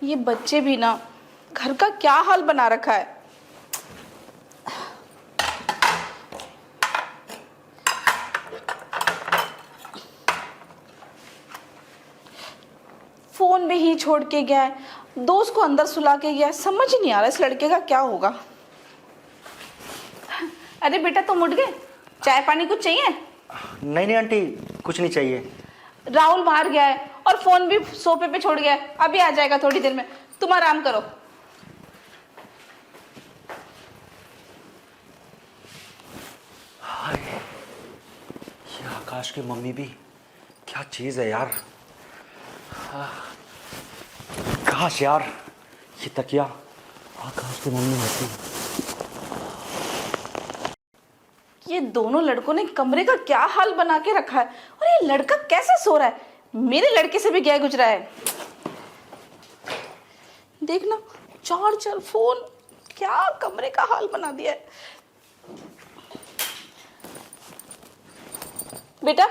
ये बच्चे भी ना, घर का क्या हाल बना रखा है। फोन भी ही छोड़ के गया है, दोस्त को अंदर सुला के गया है। समझ ही नहीं आ रहा इस लड़के का क्या होगा। अरे बेटा तुम उठ गए, चाय पानी कुछ चाहिए? नहीं नहीं आंटी, कुछ नहीं चाहिए। राहुल बाहर गया है और फोन भी सोफे पे छोड़ गया है, अभी आ जाएगा थोड़ी देर में। तुम आराम करो। हाय, ये आकाश की मम्मी भी क्या चीज़ है यार। काश यार ये तकिया आकाश की मम्मी होती। ये दोनों लड़कों ने कमरे का क्या हाल बना के रखा है, और ये लड़का कैसे सो रहा है? मेरे लड़के से भी गया गुजरा है। देखना, चार्जर, फोन, क्या कमरे का हाल बना दिया है। बेटा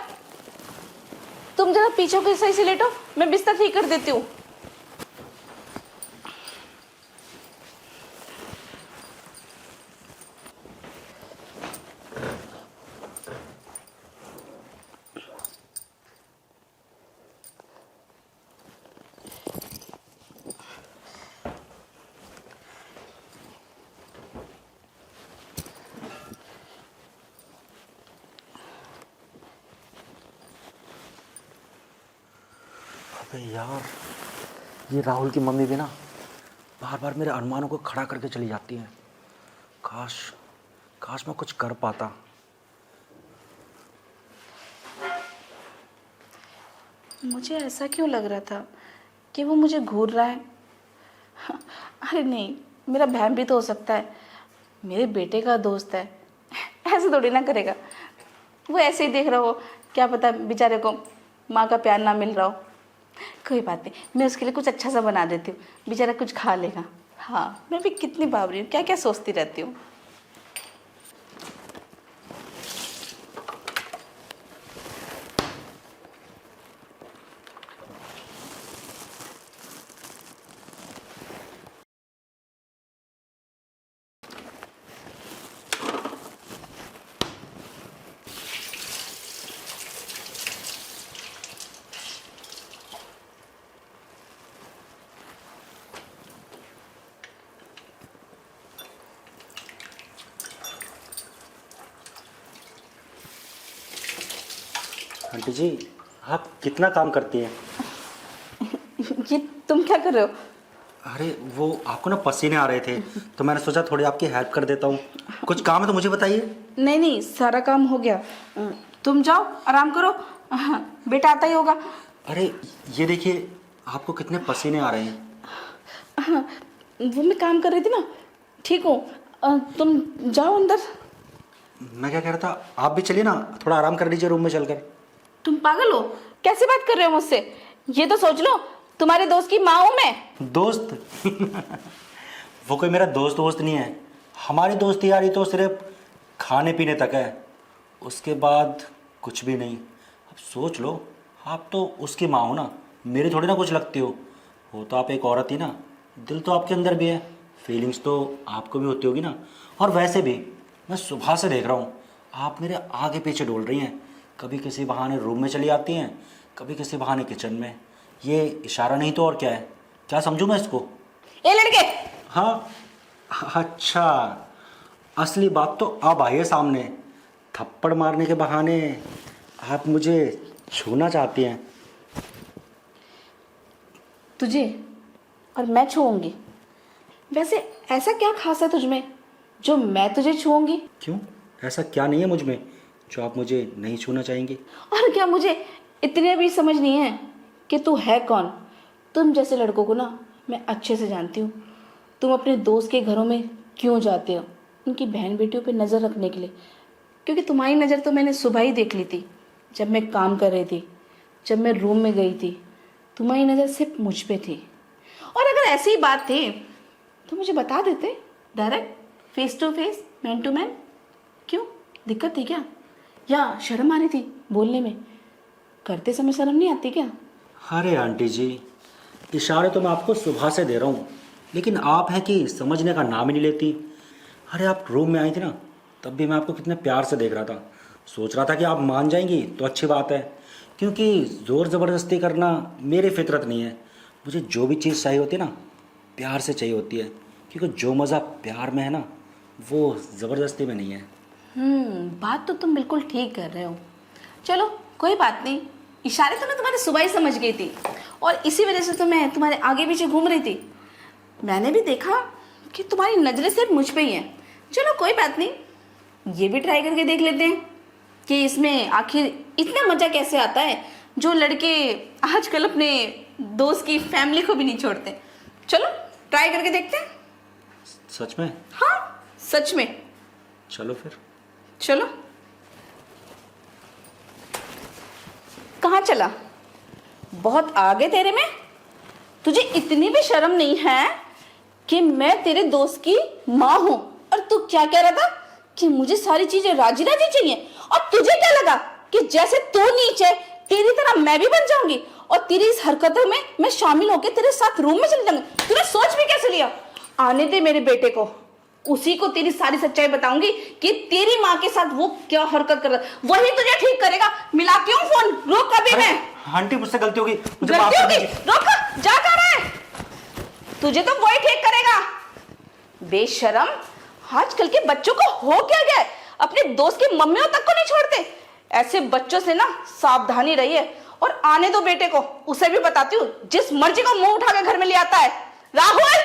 तुम जरा पीछे के सही से लेटो, मैं बिस्तर ठीक कर देती हूँ। अबे यार, ये राहुल की मम्मी भी ना बार बार मेरे अरमानों को खड़ा करके चली जाती हैं। काश काश मैं कुछ कर पाता। मुझे ऐसा क्यों लग रहा था कि वो मुझे घूर रहा है? अरे नहीं, मेरा बहन भी तो हो सकता है, मेरे बेटे का दोस्त है, ऐसे थोड़ी ना करेगा। वो ऐसे ही देख रहा हो, क्या पता बेचारे को माँ का प्यार ना मिल रहा हो। कोई बात नहीं, मैं उसके लिए कुछ अच्छा सा बना देती हूँ, बेचारा कुछ खा लेगा। हाँ, मैं भी कितनी बावरी हूँ, क्या क्या सोचती रहती हूँ। आंटी जी, आप कितना काम करती हैं? ये तुम क्या कर रहे हो? अरे वो आपको ना पसीने आ रहे थे तो मैंने सोचा थोड़ी आपकी हेल्प कर देता हूँ। कुछ काम है तो मुझे बताइए। नहीं नहीं, सारा काम हो गया, तुम जाओ आराम करो। बेटा आता ही होगा। अरे ये देखिए, आपको कितने पसीने आ रहे हैं। हाँ, वो मैं काम कर रही थी ना, ठीक हूँ। तुम जाओ अंदर। मैं क्या कह रहा था, आप भी चलिए ना, थोड़ा आराम कर लीजिए रूम में चलकर। तुम पागल हो? कैसे बात कर रहे हो मुझसे? ये तो सोच लो, तुम्हारे दोस्त की माँ हूं मैं। दोस्त? वो कोई मेरा दोस्त वोस्त नहीं है। हमारी दोस्ती यारी तो सिर्फ खाने पीने तक है, उसके बाद कुछ भी नहीं। अब सोच लो, आप तो उसकी माँ हो ना, मेरी थोड़ी ना कुछ लगती हो तो आप एक औरत ही ना। दिल तो आपके अंदर भी है, फीलिंग्स तो आपको भी होती होगी ना। और वैसे भी मैं सुबह से देख रहा हूँ आप मेरे आगे पीछे डोल रही हैं। कभी किसी बहाने रूम में चली आती हैं, कभी किसी बहाने किचन में। ये इशारा नहीं तो और क्या है? क्या समझूं मैं इसको? ए लड़के! हाँ, अच्छा, असली बात तो अब आई है सामने। थप्पड़ मारने के बहाने आप मुझे छूना चाहती हैं। तुझे और मैं छूऊंगी? वैसे ऐसा क्या खास है तुझमें जो मैं तुझे छूऊंगी? क्यों, ऐसा क्या नहीं है मुझ में जो आप मुझे नहीं छूना चाहेंगी? और क्या मुझे इतने भी समझ नहीं है कि तू है कौन? तुम जैसे लड़कों को ना मैं अच्छे से जानती हूँ। तुम अपने दोस्त के घरों में क्यों जाते हो? उनकी बहन बेटियों पे नज़र रखने के लिए। क्योंकि तुम्हारी नज़र तो मैंने सुबह ही देख ली थी, जब मैं काम कर रही थी, जब मैं रूम में गई थी। तुम्हारी नज़र सिर्फ मुझ पे थी। और अगर ऐसी ही बात थी तो मुझे बता देते, direct, face to face, man to man. क्यों, दिक्कत थी क्या? या शर्म आ रही थी बोलने में? करते समय शर्म नहीं आती क्या? अरे आंटी जी, इशारे तो मैं आपको सुबह से दे रहा हूँ, लेकिन आप हैं कि समझने का नाम ही नहीं लेती। अरे आप रूम में आई थी ना, तब भी मैं आपको कितने प्यार से देख रहा था। सोच रहा था कि आप मान जाएंगी तो अच्छी बात है, क्योंकि ज़ोर ज़बरदस्ती करना मेरी फितरत नहीं है। मुझे जो भी चीज़ चाहिए होती है ना, प्यार से चाहिए होती है, क्योंकि जो मज़ा प्यार में है ना, वो ज़बरदस्ती में नहीं है। बात तो तुम बिल्कुल ठीक कर रहे हो। चलो कोई बात नहीं, इशारे तो मैं तुम्हारे सुबह ही समझ गई थी और इसी वजह से तो मैं तुम्हारे आगे पीछे घूम रही थी। मैंने भी देखा कि तुम्हारी नज़रें सिर्फ मुझ पे ही हैं। चलो कोई बात नहीं, ये भी ट्राई करके देख लेते हैं कि इसमें आखिर इतना मज़ा कैसे आता है, जो लड़के आजकल अपने दोस्त की फैमिली को भी नहीं छोड़ते। चलो ट्राई करके देखते हैं। सच में? हाँ सच में। चलो फिर। चलो। कहाँ चला? बहुत आगे तेरे में। तुझे इतनी भी शर्म नहीं है कि मैं तेरे दोस्त की माँ हूं, और तू क्या कह रहा था कि मुझे सारी चीजें राजी राजी चाहिए, और तुझे क्या लगा कि जैसे तू नीच है तेरी तरह मैं भी बन जाऊंगी और तेरी इस हरकतों में मैं शामिल होकर तेरे साथ रूम में चली जाऊंगी। तूने सोच भी कैसे लिया? आने दे मेरे बेटे को, उसी को तेरी सारी सच्चाई बताऊंगी कि तेरी माँ के साथ वो क्या हरकत कर रहा है, वही तुझे ठीक करेगा। मिलाती हूँ फोन, रोक अभी। मैं आंटी मुझसे गलती होगी, मुझे माफ गलती कर होगी, दीजिए। रोक। जा कर रहा है? तुझे तो वही ठीक करेगा। बेशरम, आजकल के बच्चों को हो क्या गया है, अपने दोस्त की मम्मियों तक को नहीं छोड़ते। ऐसे बच्चों से ना सावधानी रहिए, और आने दो बेटे को, उसे भी बताती हूँ जिस मर्जी को मुंह उठा के घर में ले आता है। राहुल,